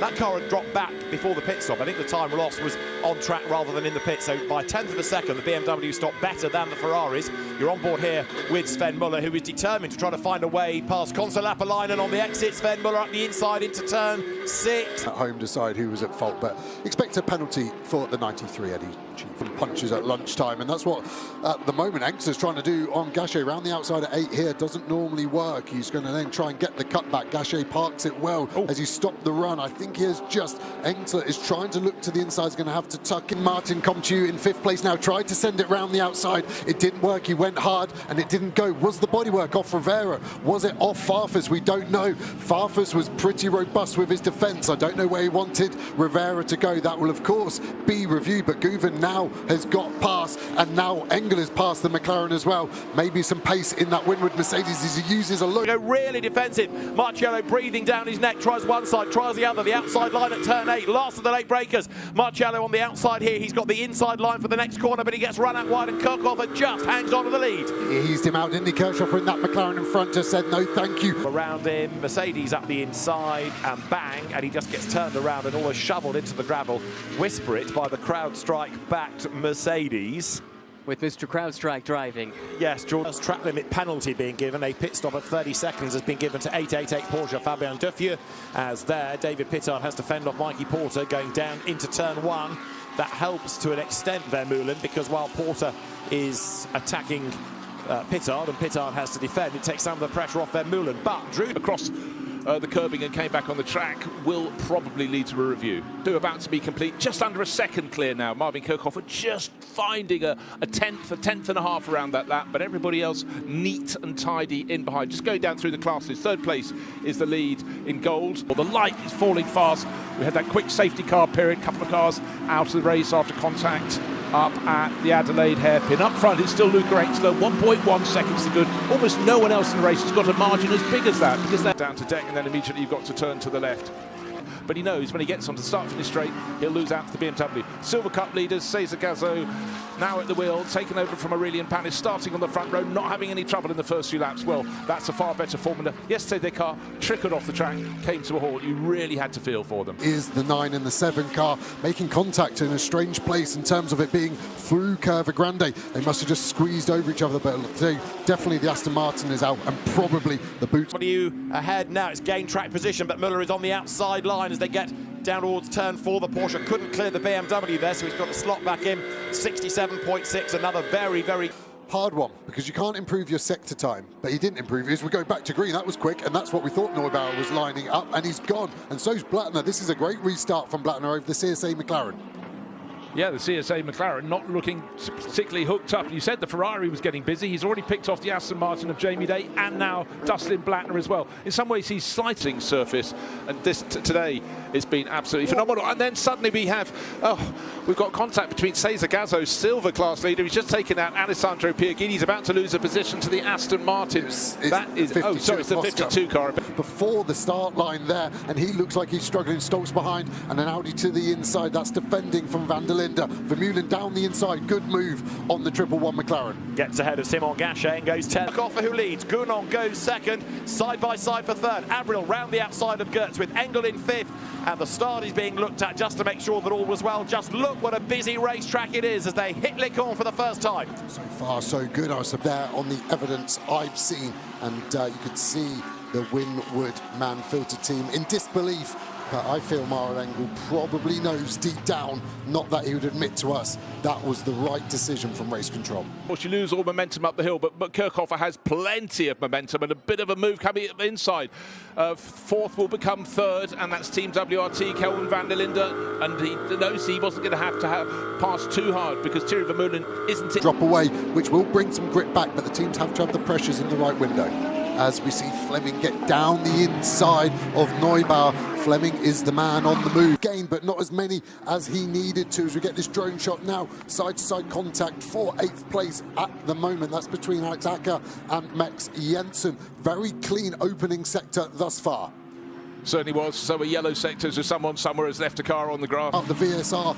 That car had dropped back before the pit stop. I think the time lost was on track rather than in the pit. So by 1/10 of a second, the BMW stopped better than the Ferraris. You're on board here with Sven Muller, who is determined to try to find a way past Konsta Lapalainen on the exit. Sven Muller up the inside into turn 6. At home decide who was at fault, but expect a penalty for the 93 Eddie Chief. Punches at lunchtime, and that's what at the moment Engster's trying to do on Gachet. Round the outside at 8 here doesn't normally work. He's going to then try and get the cutback. Gachet parks it well as he stopped the run. I think he has just, Engster is trying to look to the inside. He's going to have to tuck in. Martin Comtu in 5th place now, tried to send it round the outside. It didn't work. He went hard and it didn't go. Was the bodywork off Rivera? Was it off Farfus? We don't know. Farfus was pretty robust with his defence. I don't know where he wanted Rivera to go. That will of course be reviewed, but Guven now has got past, and now Engel has passed the McLaren as well. Maybe some pace in that Winward Mercedes as he uses a look. Really defensive. Marciello breathing down his neck, tries one side, tries the other. The outside line at turn 8, last of the late breakers. Marciello on the outside here. He's got the inside line for the next corner, but he gets run out wide, and Kirchhofer just hangs on to the lead. He eased him out, didn't he? Kirchhofer in that McLaren in front just said no thank you. Around him, Mercedes up the inside, and bang, and he just gets turned around and almost shoveled into the gravel. Whisper it by the CrowdStrike-backed Mercedes. With Mr. CrowdStrike driving. Yes, Jordan's track limit penalty being given. A pit stop of 30 seconds has been given to 888 Porsche Fabien Duffieux, as there David Pittard has to fend off Mikey Porter going down into turn 1. That helps to an extent Vermeulen, because while Porter is attacking Pittard and Pittard has to defend, it takes some of the pressure off Vermeulen. But Drew across the curbing and came back on the track will probably lead to a review. Two about to be complete, just under a second clear now. Marvin Kirchhofer just finding a tenth and a half around that lap, but everybody else neat and tidy in behind. Just going down through the classes. 3rd place is the lead in gold. Well, the light is falling fast. We had that quick safety car period, couple of cars out of the race after contact up at the Adelaide hairpin. Up front, it's still Luca Engstler, 1.1 seconds to good. Almost no one else in the race has got a margin as big as that, because they're down to deck, and then immediately you've got to turn to the left. But he knows when he gets onto the start-finish straight, he'll lose out to the BMW. Silver Cup leaders, Cesar Gazzo, now at the wheel, taken over from Aurelian Panis, starting on the front row, not having any trouble in the first few laps. Well, that's a far better formula. Yesterday, their car trickled off the track, came to a halt. You really had to feel for them. Is the 9 and the 7 car making contact in a strange place in terms of it being through Curva Grande? They must have just squeezed over each other, but definitely the Aston Martin is out, and probably the boot. What are you ahead now? It's gained track position, but Muller is on the outside line as they get down towards turn 4. The Porsche couldn't clear the BMW there, so he's got to slot back in. 67.6, another very, very hard one, because you can't improve your sector time, but he didn't improve it. As we go back to green, that was quick, and that's what we thought Neubauer was lining up, and he's gone, and so's Blattner. This is a great restart from Blattner over the CSA McLaren. Yeah, the CSA McLaren not looking particularly hooked up. You said the Ferrari was getting busy. He's already picked off the Aston Martin of Jamie Day, and now Dustin Blattner as well. In some ways, he's slicing surface, and this today it's been absolutely phenomenal. And then suddenly we've got contact between Cesar Gazzo, silver class leader. He's just taken out Alessandro Pierguini. He's about to lose a position to the Aston Martin. It's the 52 car. Before the start line there, and he looks like he's struggling. Stoltz behind, and an Audi to the inside. That's defending from Van der Linde. Vermeulen down the inside. Good move on the 111 McLaren. Gets ahead of Simon Gachet and goes 10. Kirchhofer who leads. Gounon goes 2nd. Side by side for 3rd. Abril round the outside of Gertz with Engel in 5th. And the start is being looked at just to make sure that all was well. Just look what a busy racetrack it is as they hit Licon for the first time. So far, so good. I was there on the evidence I've seen, and you could see the Winwood man filter team in disbelief. But I feel Mara Engel probably knows deep down, not that he would admit to us, that was the right decision from race control. Well, she loses all momentum up the hill, but Kirchhofer has plenty of momentum and a bit of a move coming inside. 4th will become 3rd, and that's Team WRT, Kelvin van der Linde, and he knows he wasn't going to have pass too hard because Thierry Vermeulen isn't it. Drop away, which will bring some grit back, but the teams have to have the pressures in the right window. As we see Fleming get down the inside of Neubauer. Fleming is the man on the move. Gain, but not as many as he needed to. As we get this drone shot now, side-to-side contact for 8th place at the moment. That's between Alex Acker and Max Jensen. Very clean opening sector thus far. Certainly was. So were yellow sectors as someone somewhere has left a car on the grass. Up the VSR,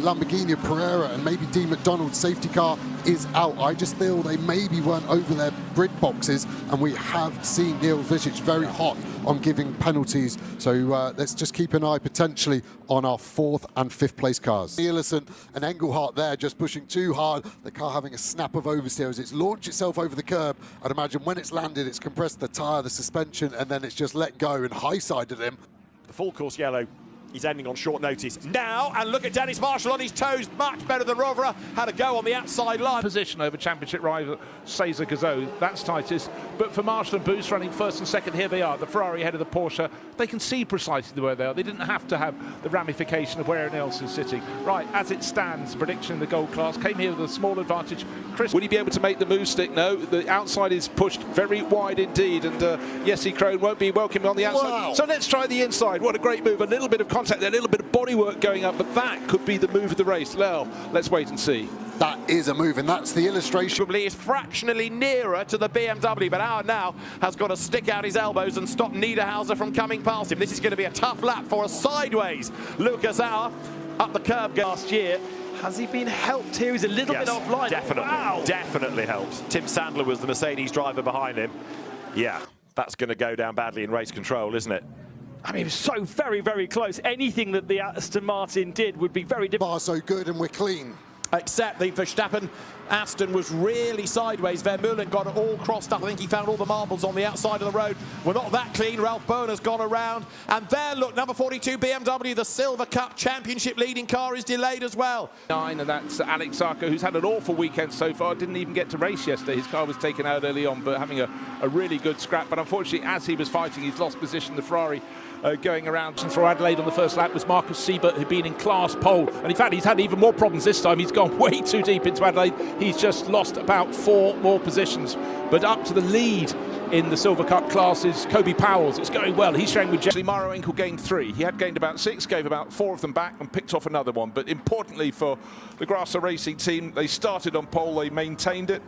Lamborghini Pereira and maybe D. McDonald's safety car is out. I just feel they maybe weren't over their grid boxes, and we have seen Neil Vicic very hot on giving penalties. So let's just keep an eye potentially on our 4th and 5th place cars. Nielsen and Engelhardt there just pushing too hard. The car having a snap of oversteer as it's launched itself over the curb. I'd imagine when it's landed, it's compressed the tyre, the suspension, and then it's just let go and high-sided him. The full course yellow. He's ending on short notice now, and look at Dennis Marshall on his toes, much better than Rovera. Had a go on the outside line. Position over championship rival Cesar Gazot, that's tightest. But for Marshall and Booth running 1st and 2nd, here they are, the Ferrari ahead of the Porsche. They can see precisely where they are. They didn't have to have the ramification of where everyone else is sitting. Right, as it stands, prediction in the gold class, came here with a small advantage. Chris, will he be able to make the move stick? No, the outside is pushed very wide indeed, and Jesse Krohn won't be welcome on the outside. Wow. So let's try the inside. What a great move, a little bit of contact there, a little bit of bodywork going up, but that could be the move of the race. Well, let's wait and see. That is a move, and that's the illustration. Probably is fractionally nearer to the BMW, but Auer now has got to stick out his elbows and stop Niederhauser from coming past him. This is going to be a tough lap for a sideways Lucas Auer up the curb last year. Has he been helped here? He's a little bit offline. Definitely, wow. Definitely helped. Tim Sandler was the Mercedes driver behind him. Yeah, that's going to go down badly in race control, isn't it? I mean, it was so very, very close. Anything that the Aston Martin did would be very difficult. Far so good, and we're clean. Except the Verstappen Aston was really sideways. Vermeulen got it all crossed up. I think he found all the marbles on the outside of the road. We're not that clean. Ralph Boehner's gone around. And there, look, number 42 BMW, the Silver Cup Championship leading car is delayed as well. 9, and that's Alex Sarko, who's had an awful weekend so far. Didn't even get to race yesterday. His car was taken out early on, but having a really good scrap. But unfortunately, as he was fighting, he's lost position. The Ferrari going around. And for Adelaide on the first lap was Marcus Siebert, who'd been in class pole. And in fact, he's had even more problems this time. He's gone way too deep into Adelaide. He's just lost about 4 more positions. But up to the lead in the Silver Cup class is Kobe Powells. It's going well. He's showing with Jesse. Maro Enkel gained 3. He had gained about 6, gave about 4 of them back and picked off another one. But importantly for the Grasser Racing team, they started on pole, they maintained it.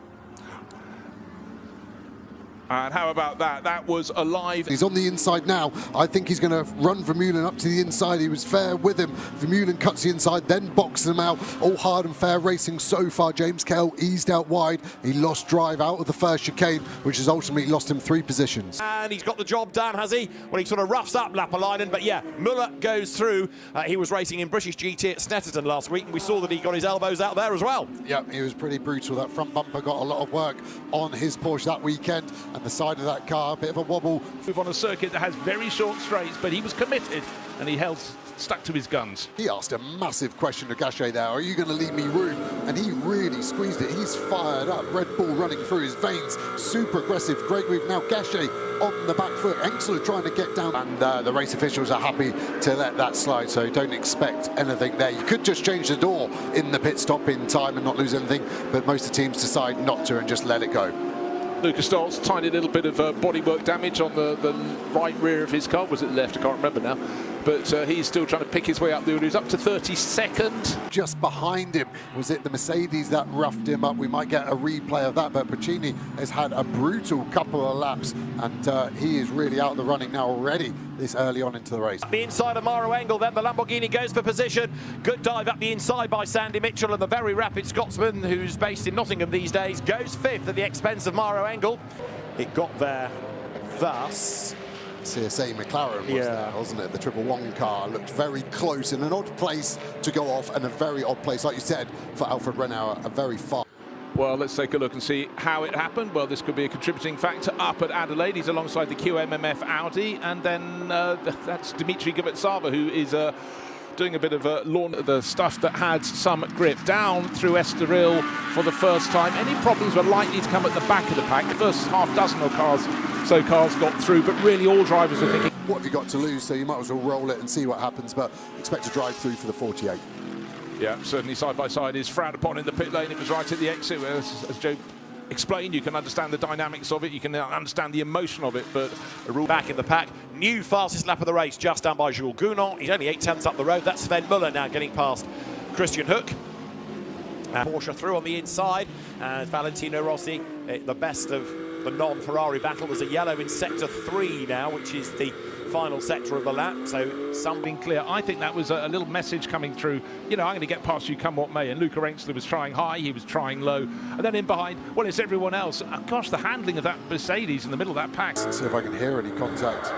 And how about that? That was alive. He's on the inside now. I think he's going to run Vermeulen up to the inside. He was fair with him. Vermeulen cuts the inside, then boxes him out. All hard and fair racing so far. James Kell eased out wide. He lost drive out of the first chicane, which has ultimately lost him 3 positions. And he's got the job done, has he? Well, he sort of roughs up Lappalainen, but yeah, Muller goes through. He was racing in British GT at Snetterton last week, and we saw that he got his elbows out there as well. Yeah, he was pretty brutal. That front bumper got a lot of work on his Porsche that weekend. And the side of that car, a bit of a wobble. Move on a circuit that has very short straights, but he was committed and he stuck to his guns. He asked a massive question to Gachet there, are you going to leave me room? And he really squeezed it. He's fired up. Red Bull running through his veins. Super aggressive. Great move. Now Gachet on the back foot. Engsler trying to get down. And the race officials are happy to let that slide, so don't expect anything there. You could just change the door in the pit stop in time and not lose anything, but most of the teams decide not to and just let it go. Lucas Stoltz, tiny little bit of bodywork damage on the right rear of his car. Was it the left? I can't remember now. But he's still trying to pick his way up the order. He's up to 32nd. Just behind him, was it the Mercedes that roughed him up? We might get a replay of that, but Puccini has had a brutal couple of laps, and he is really out of the running now already this early on into the race. The inside of Maro Engel, then the Lamborghini goes for position. Good dive up the inside by Sandy Mitchell, and the very rapid Scotsman, who's based in Nottingham these days, goes 5th at the expense of Maro Engel. It got there thus. CSA McLaren was there, wasn't it? The 111 car looked very close, in an odd place to go off, and a very odd place, like you said, for Alfred Renauer, a very far. Well, let's take a look and see how it happened. Well, this could be a contributing factor up at Adelaide. He's alongside the QMMF Audi, and then that's Dimitri Gavetsava, who is doing a bit of the stuff that had some grip down through Estoril for the first time. Any problems were likely to come at the back of the pack. The first half dozen of cars got through, but really all drivers were thinking, what have you got to lose? So you might as well roll it and see what happens, but expect to drive through for the 48. Yeah, certainly side by side is frowned upon in the pit lane. It was right at the exit, where, as Joe explained, you can understand the dynamics of it, you can understand the emotion of it, but a rule back in the pack. New fastest lap of the race, just done by Jules Gounon. He's only 8/10 up the road. That's Sven Muller now getting past Christian Hook. And Porsche through on the inside, and Valentino Rossi, the best of the non-Ferrari battle. There's a yellow in sector 3 now, which is the final sector of the lap, so something clear. I think that was a little message coming through, you know, I'm going to get past you come what may, and Luca Engsler was trying high, he was trying low, and then in behind, well, it's everyone else. Gosh, the handling of that Mercedes in the middle of that pack. Let's see if I can hear any contact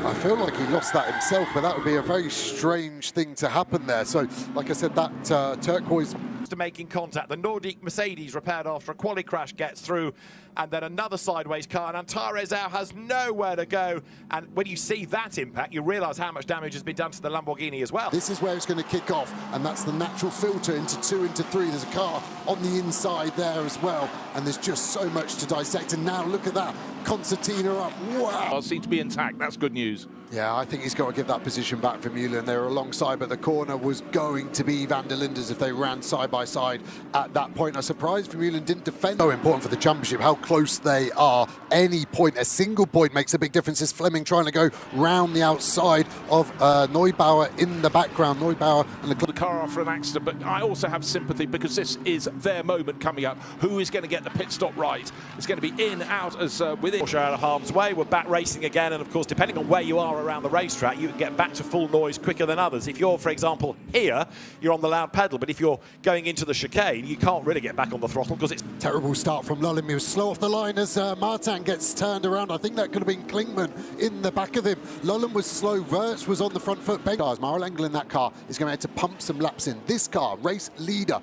I feel like he lost that himself, but that would be a very strange thing to happen there. So, like I said, that turquoise to making contact. The Nordic Mercedes, repaired after a quali crash, gets through, and then another sideways car, and Antares now has nowhere to go. And when you see that impact, you realise how much damage has been done to the Lamborghini as well. This is where it's going to kick off, and that's the natural filter into 2, into 3. There's a car on the inside there as well, and there's just so much to dissect. And now look at that, Concertina up. Wow! Seem to be intact. That's good news. Yeah, I think he's got to give that position back for Mullen. They were alongside, but the corner was going to be Van der Linde's if they ran side by side at that point. I'm surprised Mullen didn't defend. So important for the championship, how close they are. Any point, a single point makes a big difference. Is Fleming trying to go round the outside of Neubauer in the background. Neubauer and the car after an accident, but I also have sympathy because this is their moment coming up. Who is going to get the pit stop right? It's going to be in, out, as within. Porsche out of harm's way. We're back racing again, and of course, depending on where you are around the racetrack, you can get back to full noise quicker than others. If you're, for example, here, you're on the loud pedal, but if you're going into the chicane, you can't really get back on the throttle because it's terrible start from Lullen. He was slow off the line as Martin gets turned around. I think that could have been Klingman in the back of him. Lullen was slow. Wirtz was on the front foot. Mara Engel in that car is going to have to pump some laps in. This car, race leader,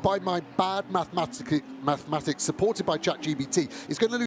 by my bad mathematics supported by ChatGPT, is going to lose